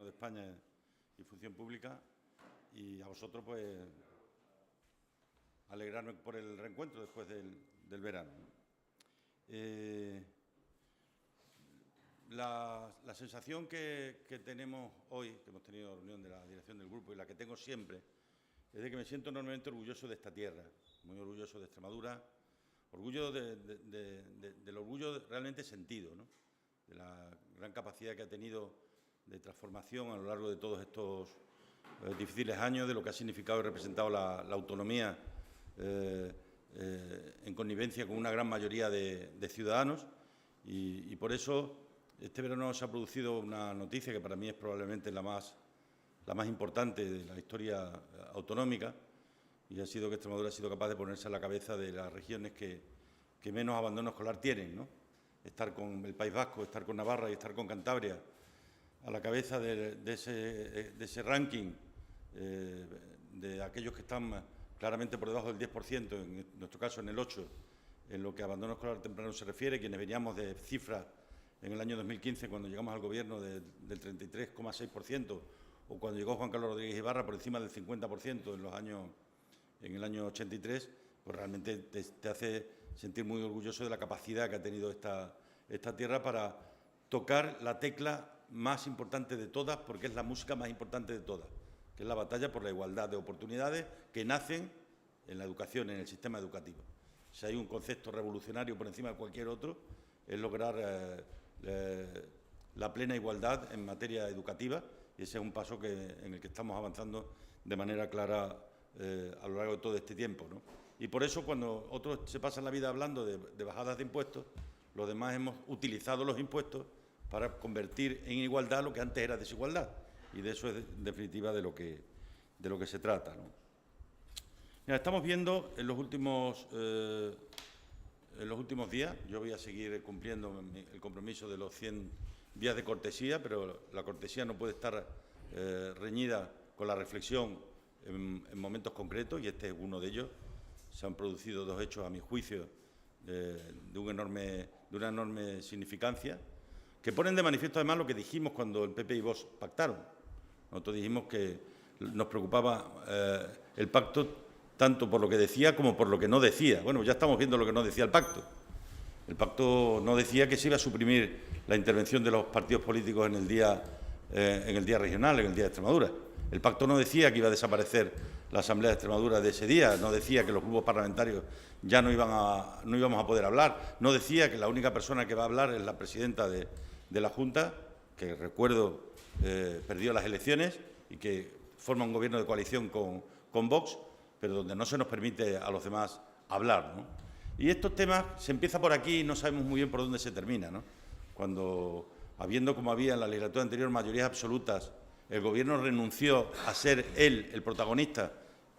de España y Función Pública, y a vosotros, pues, alegrarme por el reencuentro después del verano. La sensación que tenemos hoy, que hemos tenido reunión de la dirección del grupo, y la que tengo siempre, es de que me siento enormemente orgulloso de esta tierra, muy orgulloso de Extremadura, orgullo del orgullo realmente sentido, ¿no?, de la gran capacidad que ha tenido de transformación a lo largo de todos estos difíciles años, de lo que ha significado y representado la autonomía en connivencia con una gran mayoría de ciudadanos, y por eso este verano se ha producido una noticia que para mí es probablemente la más importante de la historia autonómica, y ha sido que Extremadura ha sido capaz de ponerse a la cabeza de las regiones que menos abandono escolar tienen, ¿no? Estar con el País Vasco, estar con Navarra y estar con Cantabria a la cabeza de ese ranking de aquellos que están claramente por debajo del 10%, en nuestro caso en el 8%, en lo que a abandono escolar temprano se refiere, quienes veníamos de cifras en el año 2015, cuando llegamos al Gobierno, del 33,6%, o cuando llegó Juan Carlos Rodríguez Ibarra por encima del 50% en el año 83, pues realmente te hace sentir muy orgulloso de la capacidad que ha tenido esta tierra para tocar la tecla más importante de todas, porque es la música más importante de todas, que es la batalla por la igualdad de oportunidades que nacen en la educación, en el sistema educativo. Si hay un concepto revolucionario por encima de cualquier otro, es lograr la plena igualdad en materia educativa, y ese es un paso en el que estamos avanzando de manera clara a lo largo de todo este tiempo, ¿no? Y por eso, cuando otros se pasan la vida hablando de bajadas de impuestos, los demás hemos utilizado los impuestos para convertir en igualdad lo que antes era desigualdad, y de eso es, en definitiva, de lo que se trata, ¿no? Mira, estamos viendo en los últimos días, yo voy a seguir cumpliendo el compromiso de los 100 días de cortesía, pero la cortesía no puede estar reñida con la reflexión en momentos concretos, y este es uno de ellos. Se han producido dos hechos, a mi juicio, de una enorme significancia, que ponen de manifiesto además lo que dijimos cuando el PP y Vox pactaron. Nosotros dijimos que nos preocupaba el pacto tanto por lo que decía como por lo que no decía. Bueno, ya estamos viendo lo que no decía el pacto. El pacto no decía que se iba a suprimir la intervención de los partidos políticos en el día regional, en el Día de Extremadura. El pacto no decía que iba a desaparecer la Asamblea de Extremadura de ese día, no decía que los grupos parlamentarios ya no íbamos a poder hablar, no decía que la única persona que va a hablar es la presidenta de la Junta, que, recuerdo, perdió las elecciones y que forma un gobierno de coalición con Vox, pero donde no se nos permite a los demás hablar, ¿no? Y estos temas se empieza por aquí y no sabemos muy bien por dónde se termina, ¿no? Cuando, habiendo como había en la legislatura anterior mayorías absolutas, el Gobierno renunció a ser él el protagonista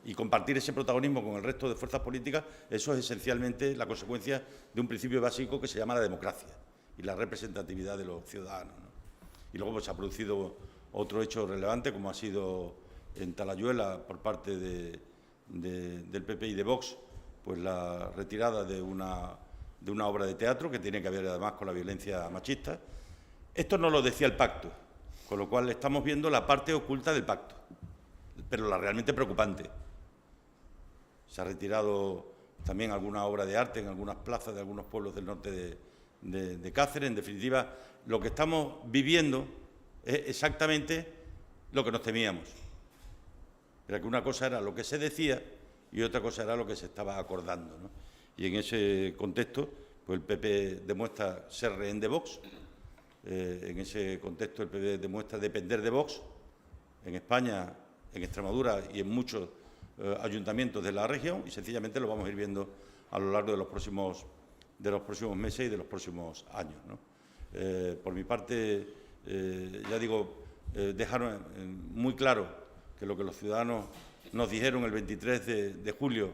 y compartir ese protagonismo con el resto de fuerzas políticas, eso es esencialmente la consecuencia de un principio básico que se llama la democracia y la representatividad de los ciudadanos, ¿no? Y luego, pues, se ha producido otro hecho relevante, como ha sido en Talayuela, por parte del PP y de Vox, pues la retirada de una obra de teatro que tiene que ver además con la violencia machista. Esto no lo decía el pacto, con lo cual estamos viendo la parte oculta del pacto, pero la realmente preocupante. Se ha retirado también alguna obra de arte en algunas plazas de algunos pueblos del norte de Cáceres. En definitiva, lo que estamos viviendo es exactamente lo que nos temíamos. Era que una cosa era lo que se decía y otra cosa era lo que se estaba acordando, ¿no? Y en ese contexto, pues el PP demuestra ser rehén de Vox. En ese contexto el PP demuestra depender de Vox en España, en Extremadura y en muchos ayuntamientos de la región, y sencillamente lo vamos a ir viendo a lo largo de los próximos meses y de los próximos años, ¿no? Por mi parte, ya digo, dejar muy claro que lo que los ciudadanos nos dijeron el 23 de julio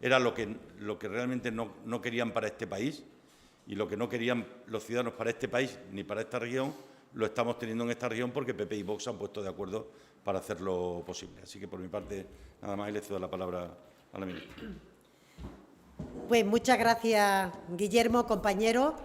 era lo que realmente no querían para este país, y lo que no querían los ciudadanos para este país ni para esta región, lo estamos teniendo en esta región porque PP y Vox se han puesto de acuerdo para hacerlo posible. Así que, por mi parte, nada más, y le cedo la palabra a la ministra. Pues muchas gracias, Guillermo, compañero.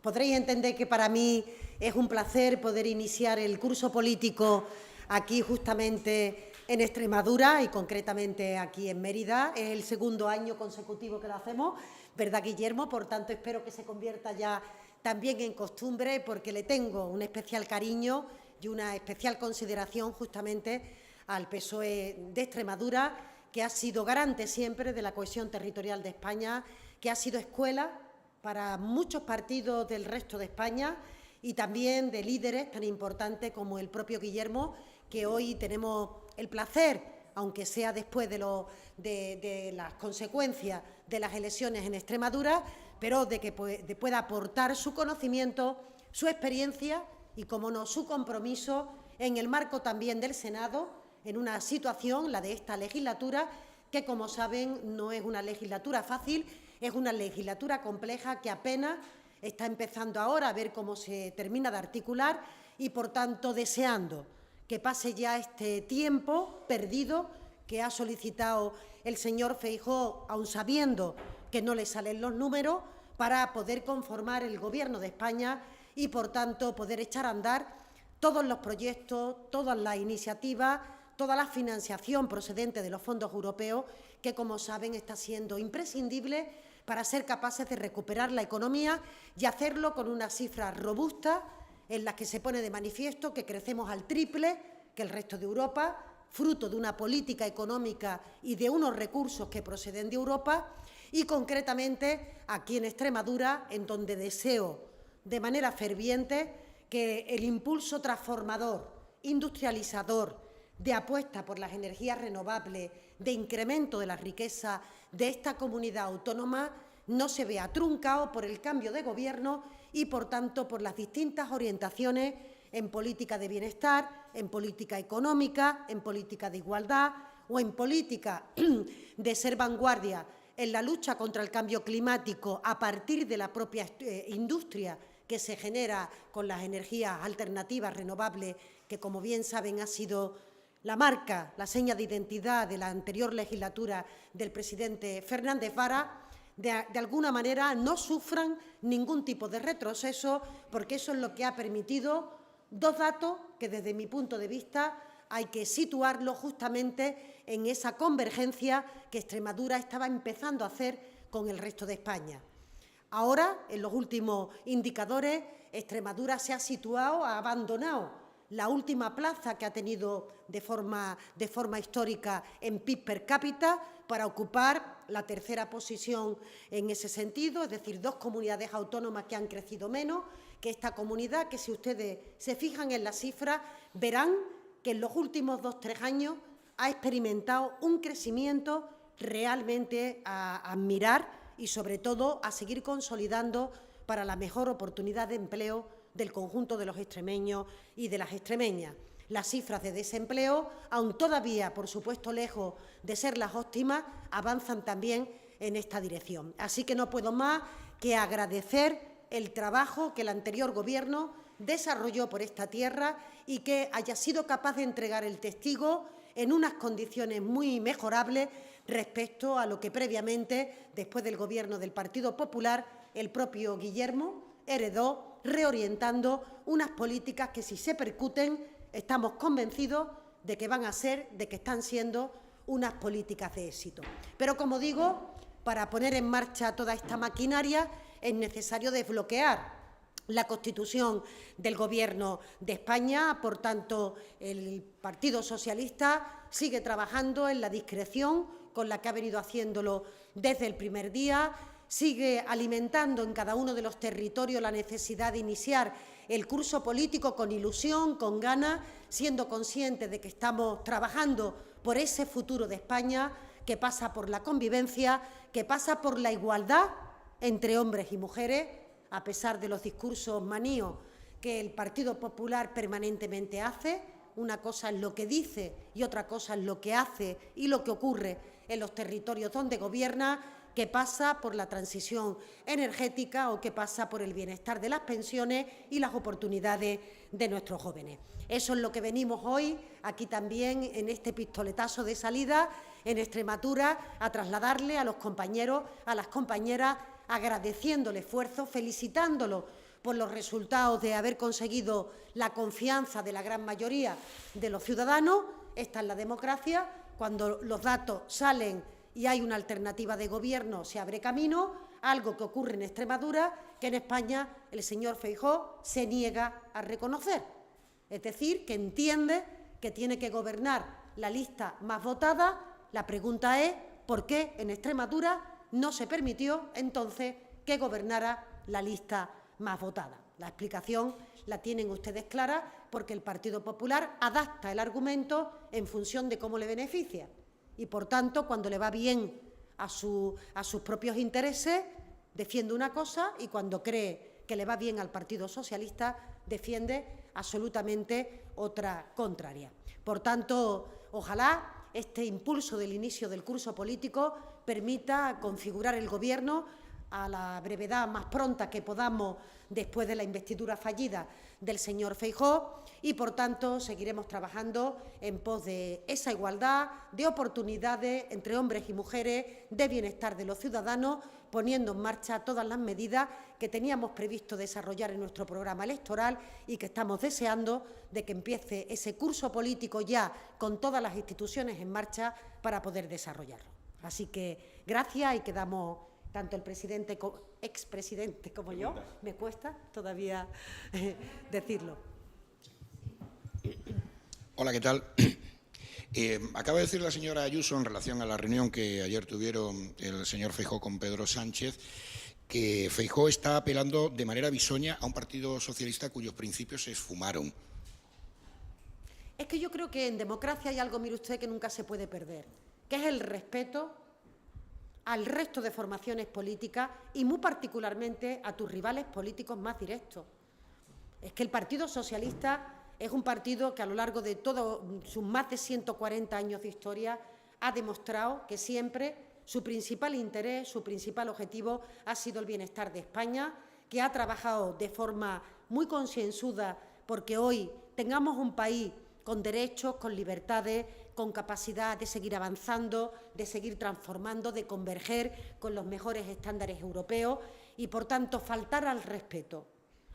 Podréis entender que para mí Es un placer poder iniciar el curso político aquí justamente en Extremadura y concretamente aquí en Mérida. Es el segundo año consecutivo que lo hacemos, ¿verdad, Guillermo? Por tanto, espero que se convierta ya también en costumbre, porque le tengo un especial cariño y una especial consideración justamente al PSOE de Extremadura, que ha sido garante siempre de la cohesión territorial de España, que ha sido escuela para muchos partidos del resto de España y también de líderes tan importantes como el propio Guillermo, que hoy tenemos el placer, aunque sea después de las consecuencias de las elecciones en Extremadura, pero de que pueda aportar su conocimiento, su experiencia y, como no, su compromiso en el marco también del Senado, en una situación, la de esta legislatura, que, como saben, no es una legislatura fácil, es una legislatura compleja que apenas está empezando ahora a ver cómo se termina de articular y, por tanto, deseando que pase ya este tiempo perdido que ha solicitado el señor Feijóo, aun sabiendo que no le salen los números, para poder conformar el Gobierno de España y, por tanto, poder echar a andar todos los proyectos, todas las iniciativas, toda la financiación procedente de los fondos europeos, que, como saben, está siendo imprescindible para ser capaces de recuperar la economía y hacerlo con unas cifras robustas en las que se pone de manifiesto que crecemos al triple que el resto de Europa, fruto de una política económica y de unos recursos que proceden de Europa, y concretamente aquí en Extremadura, en donde deseo de manera ferviente que el impulso transformador, industrializador, de apuesta por las energías renovables, de incremento de la riqueza de esta comunidad autónoma, no se vea truncado por el cambio de gobierno y, por tanto, por las distintas orientaciones en política de bienestar, en política económica, en política de igualdad o en política de ser vanguardia en la lucha contra el cambio climático a partir de la propia industria que se genera con las energías alternativas renovables, que, como bien saben, ha sido la marca, la seña de identidad de la anterior legislatura del presidente Fernández Vara, de alguna manera no sufran ningún tipo de retroceso, porque eso es lo que ha permitido dos datos que, desde mi punto de vista, hay que situarlo justamente en esa convergencia que Extremadura estaba empezando a hacer con el resto de España. Ahora, en los últimos indicadores, Extremadura se ha situado, ha abandonado la última plaza que ha tenido de forma histórica en PIB per cápita para ocupar la tercera posición en ese sentido, es decir, dos comunidades autónomas que han crecido menos que esta comunidad, que si ustedes se fijan en las cifras verán que en los últimos 2 o 3 años ha experimentado un crecimiento realmente a admirar y, sobre todo, a seguir consolidando para la mejor oportunidad de empleo del conjunto de los extremeños y de las extremeñas. Las cifras de desempleo, aun todavía, por supuesto, lejos de ser las óptimas, avanzan también en esta dirección. Así que no puedo más que agradecer el trabajo que el anterior Gobierno desarrolló por esta tierra y que haya sido capaz de entregar el testigo en unas condiciones muy mejorables respecto a lo que previamente, después del Gobierno del Partido Popular, el propio Guillermo heredó, reorientando unas políticas que, si se percuten, estamos convencidos de que van a ser, de que están siendo unas políticas de éxito. Pero, como digo, para poner en marcha toda esta maquinaria es necesario desbloquear la Constitución del Gobierno de España. Por tanto, el Partido Socialista sigue trabajando en la discreción con la que ha venido haciéndolo desde el primer día, sigue alimentando en cada uno de los territorios la necesidad de iniciar el curso político con ilusión, con ganas, siendo conscientes de que estamos trabajando por ese futuro de España que pasa por la convivencia, que pasa por la igualdad entre hombres y mujeres, a pesar de los discursos maníos que el Partido Popular permanentemente hace. Una cosa es lo que dice y otra cosa es lo que hace y lo que ocurre en los territorios donde gobierna, que pasa por la transición energética o que pasa por el bienestar de las pensiones y las oportunidades de nuestros jóvenes. Eso es lo que venimos hoy, aquí también, en este pistoletazo de salida en Extremadura, a trasladarle a los compañeros, a las compañeras, agradeciendo el esfuerzo, felicitándolos por los resultados de haber conseguido la confianza de la gran mayoría de los ciudadanos. Esta es la democracia. Cuando los datos salen y hay una alternativa de gobierno, se abre camino, algo que ocurre en Extremadura, que en España el señor Feijóo se niega a reconocer. Es decir, que entiende que tiene que gobernar la lista más votada. La pregunta es, ¿por qué en Extremadura no se permitió entonces que gobernara la lista más votada? La explicación la tienen ustedes clara, porque el Partido Popular adapta el argumento en función de cómo le beneficia. Y, por tanto, cuando le va bien a sus propios intereses, defiende una cosa, y cuando cree que le va bien al Partido Socialista, defiende absolutamente otra contraria. Por tanto, ojalá este impulso del inicio del curso político permita configurar el Gobierno a la brevedad más pronta que podamos después de la investidura fallida del señor Feijóo, y, por tanto, seguiremos trabajando en pos de esa igualdad de oportunidades entre hombres y mujeres, de bienestar de los ciudadanos, poniendo en marcha todas las medidas que teníamos previsto desarrollar en nuestro programa electoral y que estamos deseando de que empiece ese curso político ya con todas las instituciones en marcha para poder desarrollarlo. Así que gracias, y quedamos tanto el presidente, expresidente como yo, me cuesta todavía decirlo. Hola, ¿qué tal? Acaba de decir la señora Ayuso, en relación a la reunión que ayer tuvieron el señor Feijóo con Pedro Sánchez, que Feijóo está apelando de manera bisoña a un partido socialista cuyos principios se esfumaron. Es que yo creo que en democracia hay algo, mire usted, que nunca se puede perder, que es el respeto al resto de formaciones políticas y muy particularmente a tus rivales políticos más directos. Es que el Partido Socialista es un partido que a lo largo de todos sus más de 140 años de historia ha demostrado que siempre su principal interés, su principal objetivo ha sido el bienestar de España, que ha trabajado de forma muy concienzuda porque hoy tengamos un país con derechos, con libertades, con capacidad de seguir avanzando, de seguir transformando, de converger con los mejores estándares europeos, y, por tanto, faltar al respeto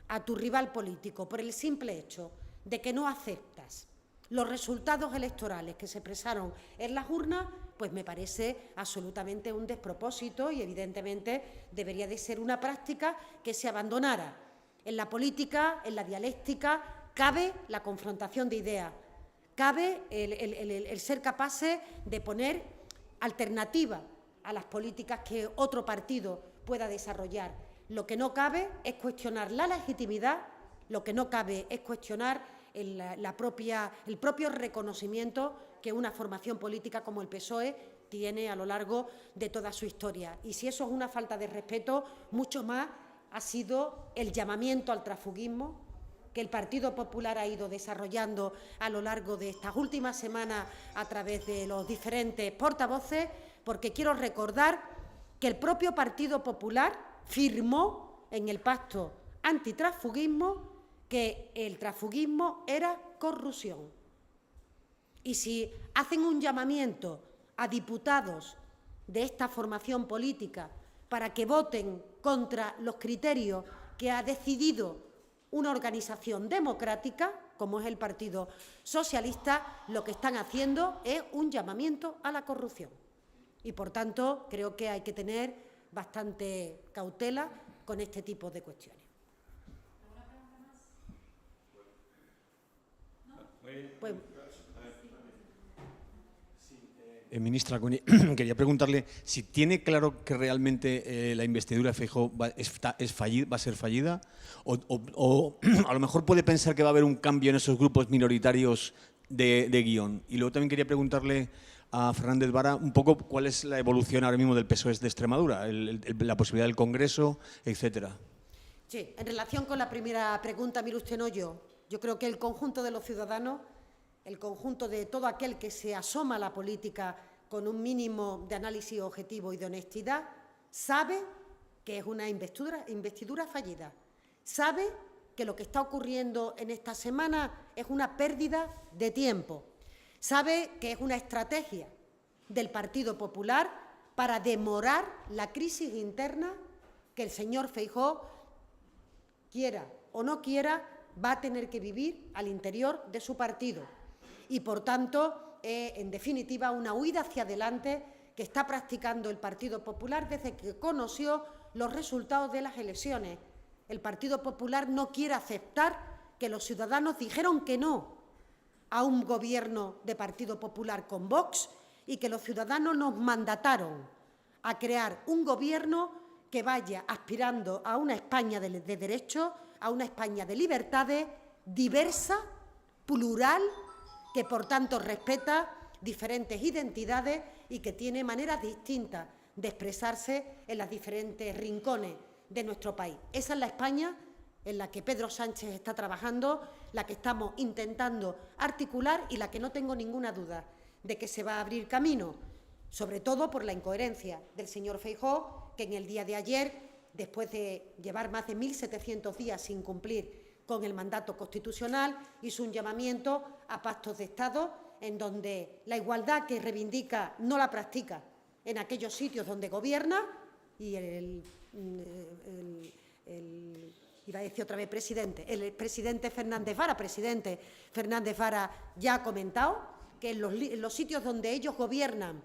a tu rival político por el simple hecho de que no aceptas los resultados electorales que se expresaron en las urnas, pues me parece absolutamente un despropósito, y evidentemente debería de ser una práctica que se abandonara. En la política, en la dialéctica, cabe la confrontación de ideas, cabe el ser capaces de poner alternativa a las políticas que otro partido pueda desarrollar. Lo que no cabe es cuestionar la legitimidad, lo que no cabe es cuestionar el propio reconocimiento que una formación política como el PSOE tiene a lo largo de toda su historia. Y si eso es una falta de respeto, mucho más ha sido el llamamiento al transfuguismo que el Partido Popular ha ido desarrollando a lo largo de estas últimas semanas a través de los diferentes portavoces, porque quiero recordar que el propio Partido Popular firmó en el pacto antitransfuguismo que el transfuguismo era corrupción. Y si hacen un llamamiento a diputados de esta formación política para que voten contra los criterios que ha decidido una organización democrática, como es el Partido Socialista, lo que están haciendo es un llamamiento a la corrupción. Y, por tanto, creo que hay que tener bastante cautela con este tipo de cuestiones. Pues, Ministra, quería preguntarle si tiene claro que realmente la investidura de Feijóo va a ser fallida, o a lo mejor puede pensar que va a haber un cambio en esos grupos minoritarios de guión. Y luego también quería preguntarle a Fernández Vara un poco cuál es la evolución ahora mismo del PSOE de Extremadura, la posibilidad del Congreso, etcétera. Sí, en relación con la primera pregunta, mire usted, no yo creo que el conjunto de los ciudadanos, el conjunto de todo aquel que se asoma a la política con un mínimo de análisis objetivo y de honestidad, sabe que es una investidura fallida, sabe que lo que está ocurriendo en esta semana es una pérdida de tiempo, sabe que es una estrategia del Partido Popular para demorar la crisis interna que el señor Feijóo quiera o no quiera, va a tener que vivir al interior de su partido. Y, por tanto, en definitiva, una huida hacia adelante que está practicando el Partido Popular desde que conoció los resultados de las elecciones. El Partido Popular no quiere aceptar que los ciudadanos dijeron que no a un gobierno de Partido Popular con Vox y que los ciudadanos nos mandataron a crear un gobierno que vaya aspirando a una España de derechos, a una España de libertades, diversa, plural, que por tanto respeta diferentes identidades y que tiene maneras distintas de expresarse en los diferentes rincones de nuestro país. Esa es la España en la que Pedro Sánchez está trabajando, la que estamos intentando articular y la que no tengo ninguna duda de que se va a abrir camino, sobre todo por la incoherencia del señor Feijóo, que en el día de ayer, después de llevar más de 1.700 días sin cumplir con el mandato constitucional, hizo un llamamiento a pactos de Estado en donde la igualdad que reivindica no la practica en aquellos sitios donde gobierna y el presidente Fernández Vara ya ha comentado que en los sitios donde ellos gobiernan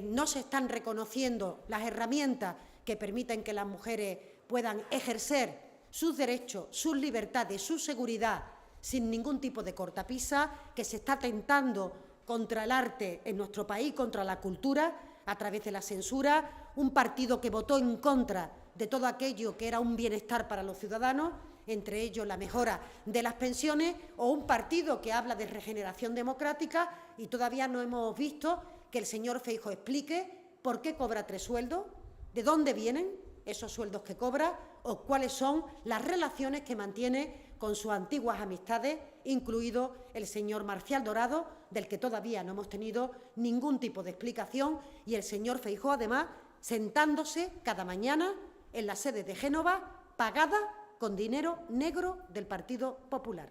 no se están reconociendo las herramientas que permiten que las mujeres puedan ejercer sus derechos, sus libertades, su seguridad sin ningún tipo de cortapisa, que se está atentando contra el arte en nuestro país, contra la cultura, a través de la censura, un partido que votó en contra de todo aquello que era un bienestar para los ciudadanos, entre ellos la mejora de las pensiones, o un partido que habla de regeneración democrática y todavía no hemos visto que el señor Feijóo explique por qué cobra 3 sueldos, de dónde vienen esos sueldos que cobra o cuáles son las relaciones que mantiene con sus antiguas amistades, incluido el señor Marcial Dorado, del que todavía no hemos tenido ningún tipo de explicación, y el señor Feijóo, además, sentándose cada mañana en la sede de Génova, pagada con dinero negro del Partido Popular.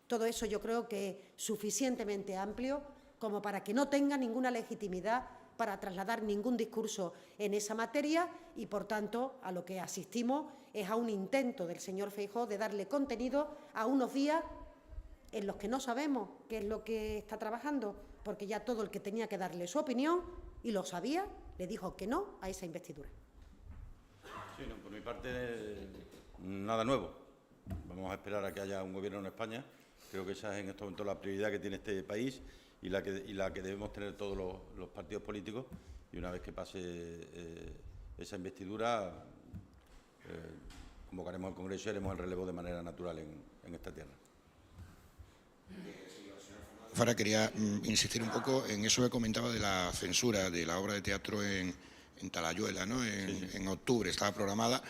Todo eso yo creo que es suficientemente amplio como para que no tenga ninguna legitimidad para trasladar ningún discurso en esa materia y, por tanto, a lo que asistimos es a un intento del señor Feijóo de darle contenido a unos días en los que no sabemos qué es lo que está trabajando, porque ya todo el que tenía que darle su opinión, y lo sabía, le dijo que no a esa investidura. Sí, no, por mi parte, nada nuevo. Vamos a esperar a que haya un gobierno en España. Creo que esa es en este momento la prioridad que tiene este país y la que debemos tener todos los partidos políticos. Y una vez que pase esa investidura, convocaremos al Congreso y haremos el relevo de manera natural en esta tierra. Fara, quería insistir un poco en eso que comentaba de la censura de la obra de teatro en Talayuela, ¿no? En octubre estaba programada.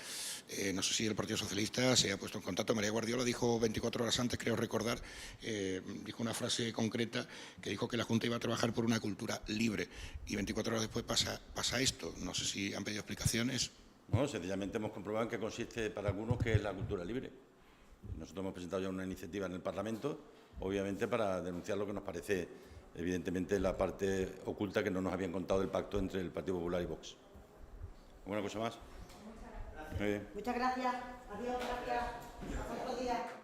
No sé si el Partido Socialista se ha puesto en contacto. María Guardiola dijo 24 horas antes, creo recordar, dijo una frase concreta que dijo que la Junta iba a trabajar por una cultura libre, y 24 horas después pasa esto. No sé si han pedido explicaciones. No, sencillamente hemos comprobado en qué consiste para algunos qué es la cultura libre. Nosotros hemos presentado ya una iniciativa en el Parlamento, obviamente para denunciar lo que nos parece, evidentemente, la parte oculta que no nos habían contado del pacto entre el Partido Popular y Vox. ¿Alguna cosa más? Muchas gracias. Adiós, gracias. Otro día.